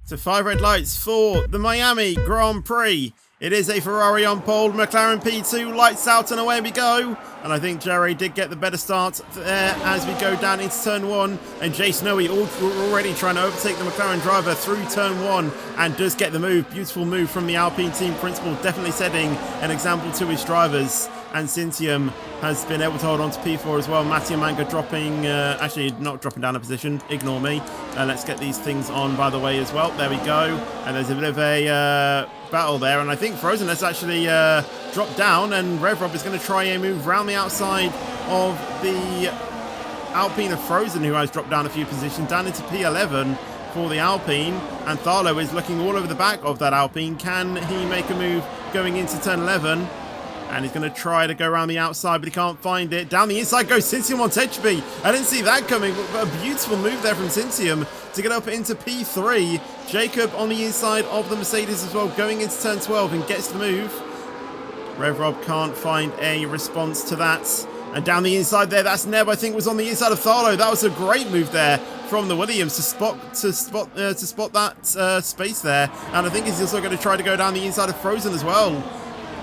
So 5 red lights for the Miami Grand Prix. It is a Ferrari on pole, McLaren P2, lights out and away we go. And I think Jerry did get the better start there as we go down into turn 1. And Jay Snowy already trying to overtake the McLaren driver through turn 1 and does get the move. Beautiful move from the Alpine team principal, definitely setting an example to his drivers. And Cintium has been able to hold on to P4 as well. Mattia Manga dropping, actually not dropping down a position, ignore me. Let's get these things on by the way as well. There we go. And there's a bit of a battle there. And I think Frozen has actually dropped down and RevRob is going to try a move round the outside of the Alpine of Frozen, who has dropped down a few positions, down into P11 for the Alpine. And Tharlo is looking all over the back of that Alpine. Can he make a move going into turn 11? And he's going to try to go around the outside, but he can't find it. Down the inside goes Cintium on Techby. I didn't see that coming, but a beautiful move there from Cintium to get up into P3. Jacob on the inside of the Mercedes as well, going into turn 12 and gets the move. RevRob can't find a response to that. And down the inside there, that's Neb, I think, was on the inside of Tharlo. That was a great move there from the Williams to spot that space there. And I think he's also going to try to go down the inside of Frozen as well.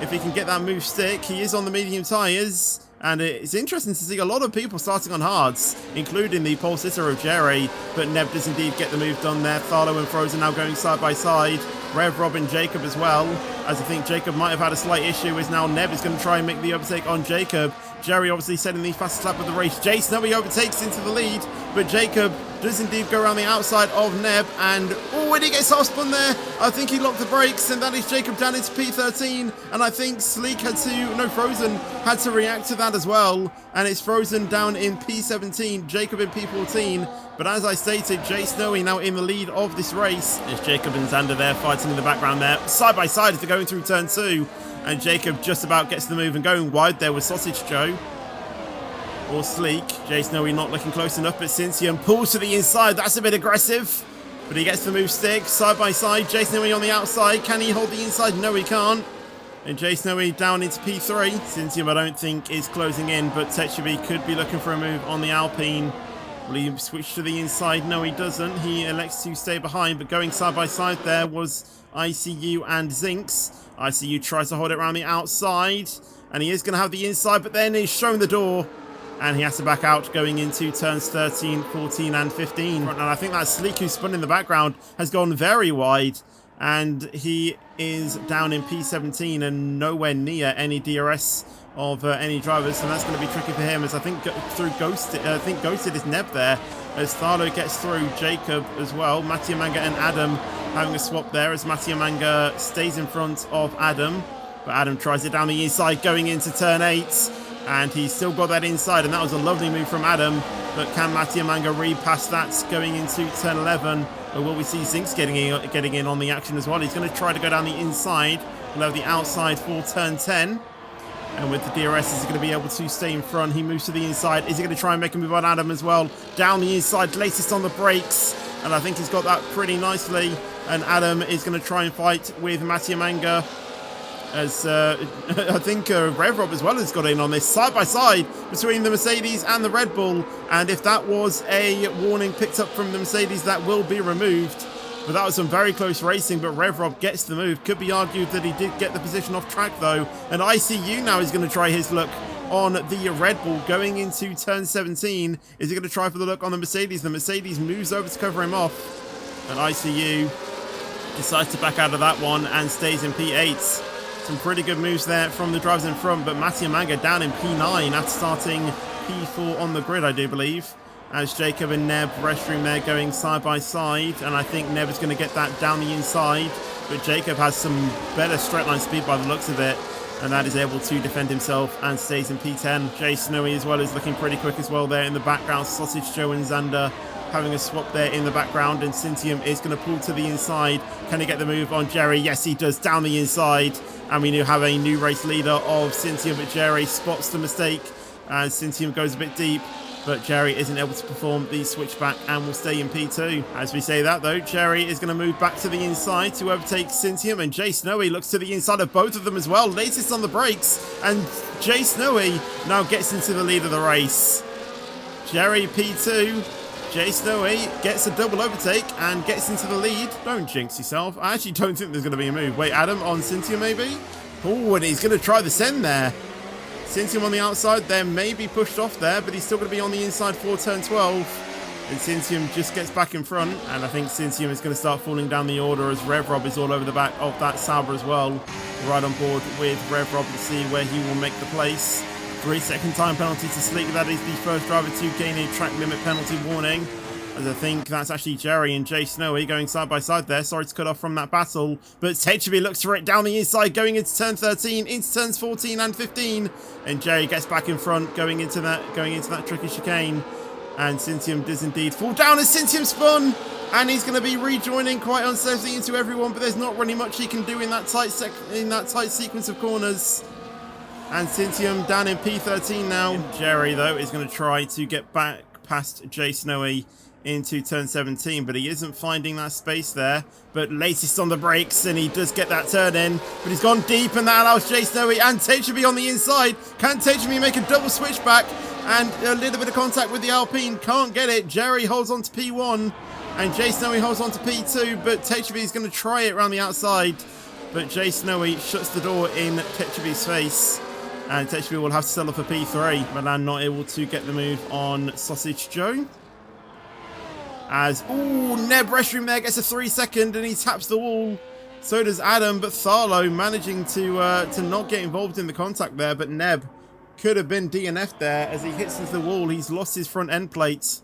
If he can get that move stick. He is on the medium tyres, and it's interesting to see a lot of people starting on hards, including the pole sitter of Jerry, but Neb does indeed get the move done there. Tharlo and Frozen now going side by side. RevRob and Jacob as well, as I think Jacob might have had a slight issue, as now Neb is going to try and make the overtake on Jacob. Jerry obviously setting the fastest lap of the race. Jay Snowy overtakes into the lead, but Jacob does indeed go around the outside of Neb, and when he gets half spun there, I think he locked the brakes, and that is Jacob down into P13, and I think Frozen had to react to that as well, and it's Frozen down in P17, Jacob in P14, but as I stated, Jay Snowy now in the lead of this race. There's Jacob and Xander there fighting in the background there, side by side as they're going through turn 2, and Jacob just about gets the move and going wide there with Sausage Joe. Or Sleek. Jay Snowy not looking close enough, but Cintium pulls to the inside. That's a bit aggressive, but he gets the move stick. Side by side, Jay Snowy on the outside. Can he hold the inside? No, he can't. And Jay Snowy down into P3. Cintium, I don't think, is closing in, but Techby could be looking for a move on the Alpine. Will he switch to the inside? No, he doesn't. He elects to stay behind, but going side by side there was ICU and Zinx. ICU tries to hold it around the outside, and he is going to have the inside, but then he's shown the door. And he has to back out going into turns 13, 14 and 15. And I think that Sleek who spun in the background has gone very wide. And he is down in P17 and nowhere near any DRS of any drivers. And that's going to be tricky for him, as I think Ghosted is Neb there. As Tharlo gets through Jacob as well. Mattia Manga and Adam having a swap there as Mattia Manga stays in front of Adam. But Adam tries it down the inside going into turn 8. And he's still got that inside, and that was a lovely move from Adam. But can Mattia Manga read past that going into turn 11? Or will we see Zinx getting in on the action as well? He's going to try to go down the inside. We'll have the outside for turn 10. And with the DRS, is he going to be able to stay in front? He moves to the inside. Is he going to try and make a move on Adam as well? Down the inside, latest on the brakes. And I think he's got that pretty nicely. And Adam is going to try and fight with Mattia Manga. As I think RevRob as well has got in on this, side by side between the Mercedes and the Red Bull. And if that was a warning picked up from the Mercedes, that will be removed. But that was some very close racing, but RevRob gets the move. Could be argued that he did get the position off track though. And ICU now is going to try his luck on the Red Bull going into turn 17. Is he going to try for the look on the Mercedes? The Mercedes moves over to cover him off. And ICU decides to back out of that one and stays in P8. Some pretty good moves there from the drivers in front, but Mattia Manga down in P9 after starting P4 on the grid, I do believe. As Jacob and Neb restroom there going side by side, and I think Neb is going to get that down the inside, but Jacob has some better straight line speed by the looks of it, and that is able to defend himself and stays in P10. Jay Snowy as well is looking pretty quick as well there in the background. Sausage Joe and Xander having a swap there in the background, and Cintium is going to pull to the inside. Can he get the move on Jerry? Yes, he does, down the inside. And we have a new race leader of Cintium, but Jerry spots the mistake as Cintium goes a bit deep. But Jerry isn't able to perform the switchback and will stay in P2. As we say that though, Jerry is going to move back to the inside to overtake Cintium, and Jay Snowy looks to the inside of both of them as well. Latest on the brakes, and Jay Snowy now gets into the lead of the race. Jerry P2, Jay Snowy gets a double overtake and gets into the lead. Don't jinx yourself. I actually don't think there's going to be a move. Wait, Adam on Cynthia maybe? Oh, and he's going to try the send there. Cynthia on the outside there, maybe pushed off there, but he's still going to be on the inside for turn 12. And Cynthia just gets back in front, and I think Cynthia is going to start falling down the order as Rev Rob is all over the back of that Sauber as well. Right on board with Rev Rob to see where he will make the place. 3-second time penalty to Slick. That is the first driver to gain a track limit penalty warning. As I think that's actually Jerry and Jay Snowy going side by side there. Sorry to cut off from that battle. But Techeby looks for it down the inside, going into turn 13, into turns 14 and 15. And Jerry gets back in front, going into that tricky chicane. And Cintium does indeed fall down as Cintium spun. And he's going to be rejoining quite unsafely into everyone. But there's not really much he can do in that tight sequence of corners. And Cintium down in P13 now. Jerry, though, is going to try to get back past Jay Snowy into turn 17, but he isn't finding that space there. But latest on the brakes, and he does get that turn in. But he's gone deep, and that allows Jay Snowy and Techeby on the inside. Can Techeby make a double switchback? And a little bit of contact with the Alpine. Can't get it. Jerry holds on to P1, and Jay Snowy holds on to P2, but Techeby is going to try it around the outside. But Jay Snowy shuts the door in Techeby's face. And Techeby will have to settle for P3. Milan not able to get the move on Sausage Joe. As, Neb Restroom there gets a 3-second and he taps the wall. So does Adam, but Tharlo managing to not get involved in the contact there. But Neb could have been DNF'd there as he hits into the wall. He's lost his front end plate.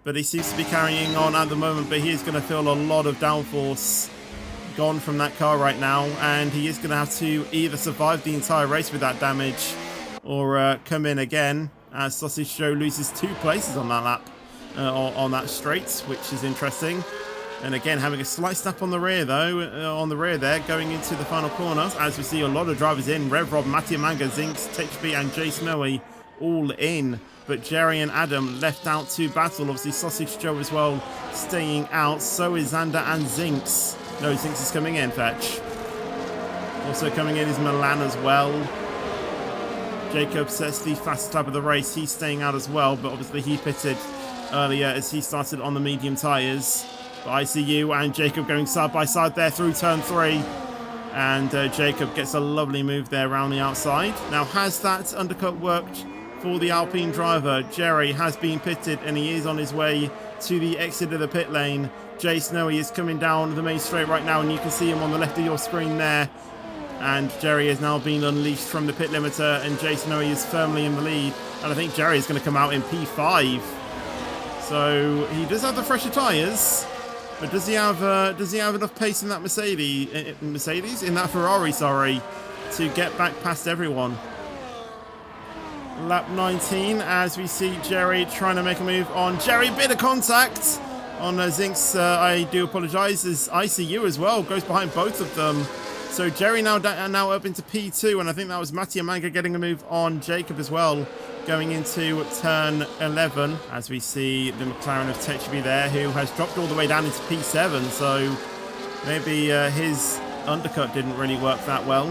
But he seems to be carrying on at the moment. But he is going to feel a lot of downforce gone from that car right now, and he is going to have to either survive the entire race with that damage or come in again, as Sausage Joe loses 2 places on that lap, on that straight, which is interesting. And again, having a slight snap on the rear though, there, going into the final corner, as we see a lot of drivers in. Rev Rob, Mattia Manga, Zinx, Techeby and Jay Snowy all in, but Jerry and Adam left out to battle. Obviously Sausage Joe as well staying out, so is Xander and Zinx. No, Zinx is coming in, Fetch. Also coming in is Milan as well. Jacob sets the fastest lap of the race. He's staying out as well, but obviously he pitted earlier as he started on the medium tyres. But ICU and Jacob going side by side there through turn 3. And Jacob gets a lovely move there around the outside. Now, has that undercut worked for the Alpine driver? Jerry has been pitted and he is on his way to the exit of the pit lane. Jay Snowy is coming down the main straight right now, and you can see him on the left of your screen there. And Jerry has now been unleashed from the pit limiter, and Jay Snowy is firmly in the lead. And I think Jerry is going to come out in P5. So he does have the fresher tyres, but does he have enough pace in that in that Ferrari, sorry, to get back past everyone? Lap 19, as we see Jerry trying to make a move on Jerry. Bit of contact on Zinx, I do apologise, as ICU as well goes behind both of them. So Jerry now up into P2, and I think that was Mattia Manga getting a move on Jacob as well, going into turn 11, as we see the McLaren of Techeby there, who has dropped all the way down into P7, so maybe his undercut didn't really work that well.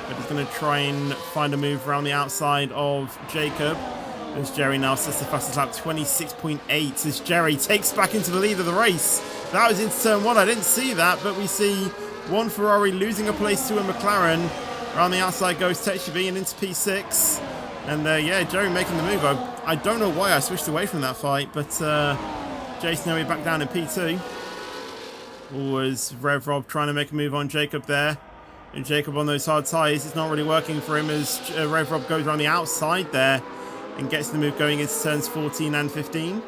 But he's going to try and find a move around the outside of Jacob. As Jerry now sets the fastest lap, 26.8, as Jerry takes back into the lead of the race. That was into turn 1, I didn't see that, but we see one Ferrari losing a place to a McLaren. Around the outside goes Techeby and into P6. And yeah, Jerry making the move. I don't know why I switched away from that fight, but Jay Snowy back down in P2. Was Rev Rob trying to make a move on Jacob there. And Jacob on those hard tyres, it's not really working for him as Rev Rob goes around the outside there and gets the move going into turns 14 and 15.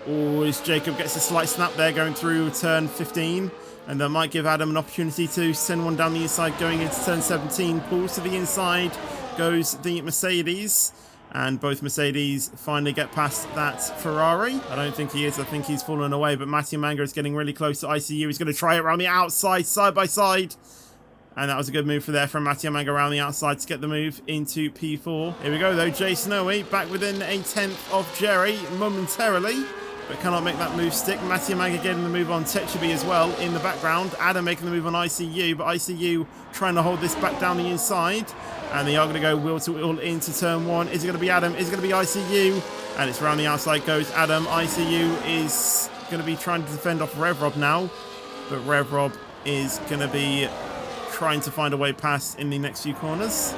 As Jacob gets a slight snap there going through turn 15. And that might give Adam an opportunity to send one down the inside going into turn 17. Pulls to the inside goes the Mercedes. And both Mercedes finally get past that Ferrari. I don't think he is. I think he's fallen away. But Mattia Manga is getting really close to ICU. He's going to try it around the outside, side by side. And that was a good move from Mattia Manga around the outside to get the move into P4. Here we go, though. Jay Snowy back within a tenth of Jerry momentarily. but cannot make that move stick. Mattia Manga getting the move on Techabi as well in the background. Adam making the move on ICU, but ICU trying to hold this back down the inside. And they are going to go wheel to wheel into turn one. Is it going to be Adam? Is it going to be ICU? And it's around the outside goes Adam. ICU is going to be trying to defend off RevRob now, but RevRob is going to be trying to find a way past in the next few corners.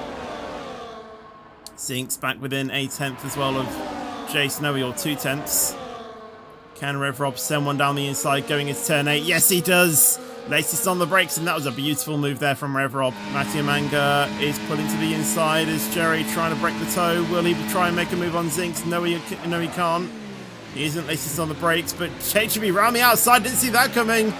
Zinx back within a tenth as well of Jay Snowy, or 2/10. Can RevRob send one down the inside going into turn 8? Yes, he does. Latest on the brakes, and that was a beautiful move there from RevRob. Mattia Manga is pulling to the inside. Is Jerry trying to break the toe? Will he try and make a move on Zinx? No, he can't. He isn't latest on the brakes, but Techabi round the outside. Didn't see that coming.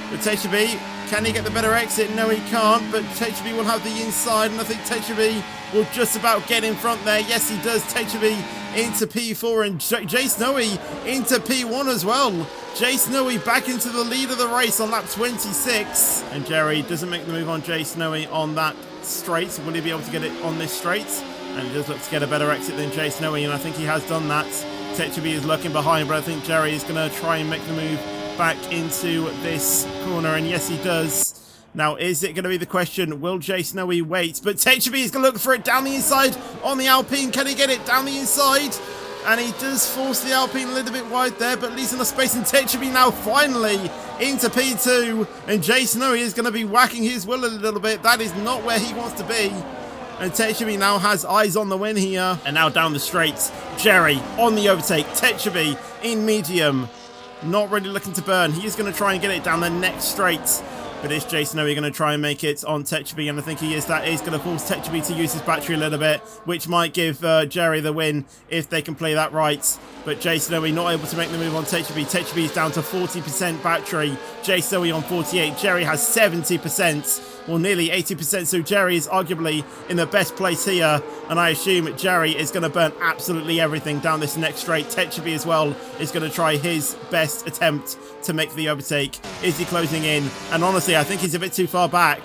But Techabi, can he get the better exit? No, he can't, but Techabi will have the inside, and I think Techabi will just about get in front there. Yes, he does. Techabi into P4, and Jay Snowy into P1 as well. Jay Snowy back into the lead of the race on lap 26. And Jerry doesn't make the move on Jay Snowy on that straight. Will he be able to get it on this straight? And he does look to get a better exit than Jay Snowy, and I think he has done that. Techabi is lurking behind, but I think Jerry is going to try and make the move back into this corner, and yes, he does. Now, is it going to be the question, will Jay Snowy wait? But Techabi is going to look for it down the inside on the Alpine. Can he get it down the inside? And he does force the Alpine a little bit wide there, but leaves enough space. And Techabi now finally into P2. And Jay Snowy is going to be whacking his wheel a little bit. That is not where he wants to be. And Techabi now has eyes on the win here. And now down the straights, Jerry on the overtake. Techabi in medium. Not really looking to burn. He is going to try and get it down the next straight. But is Jay Snowy going to try and make it on Techabi? And I think he is. That is going to force Techabi to use his battery a little bit, which might give Jerry the win if they can play that right. But Jay Snowy not able to make the move on Techabi. Techabi is down to 40% battery. Jay Snowy on 48. Jerry has 70%, or nearly 80%. So Jerry is arguably in the best place here. And I assume Jerry is going to burn absolutely everything down this next straight. Techabi as well is going to try his best attempt to make the overtake. Is he closing in? And honestly, I think he's a bit too far back.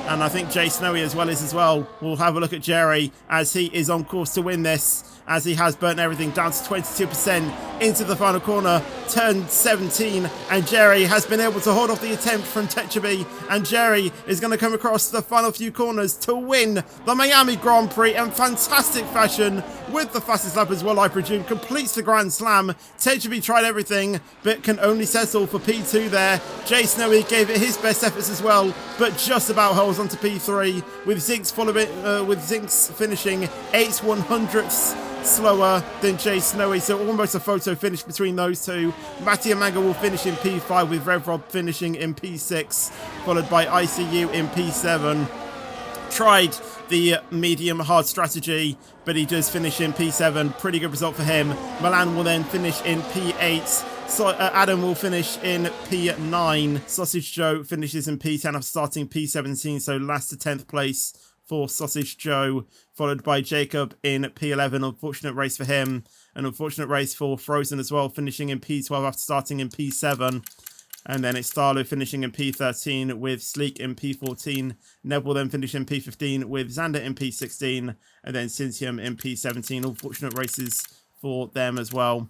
And I think Jay Snowy as well is as well. We'll have a look at Jerry as he is on course to win this, as he has burnt everything down to 22% into the final corner, turn 17, and Jerry has been able to hold off the attempt from Techabi, and Jerry is going to come across the final few corners to win the Miami Grand Prix in fantastic fashion with the fastest lap as well, I presume. Completes the Grand Slam. Techabi tried everything, but can only settle for P2 there. Jay Snowy gave it his best efforts as well, but just about holds onto P3, with Zinx finishing 8/100ths slower than Jay Snowy, so almost a photo finish between those two. Mattia Manga will finish in P5, with RevRob finishing in P6, followed by ICU in P7. Tried the medium hard strategy, but he does finish in P7. Pretty good result for him. Milan will then finish in P8. So Adam will finish in P9. Sausage Joe finishes in P10 after starting P17, so last to 10th place for Sausage Joe, followed by Jacob in P11. Unfortunate race for him. An unfortunate race for Frozen as well, finishing in P12 after starting in P7. And then it's Starlo finishing in P13 with Sleek in P14. Neb will then finish in P15 with Xander in P16. And then Cintium in P17. Unfortunate races for them as well.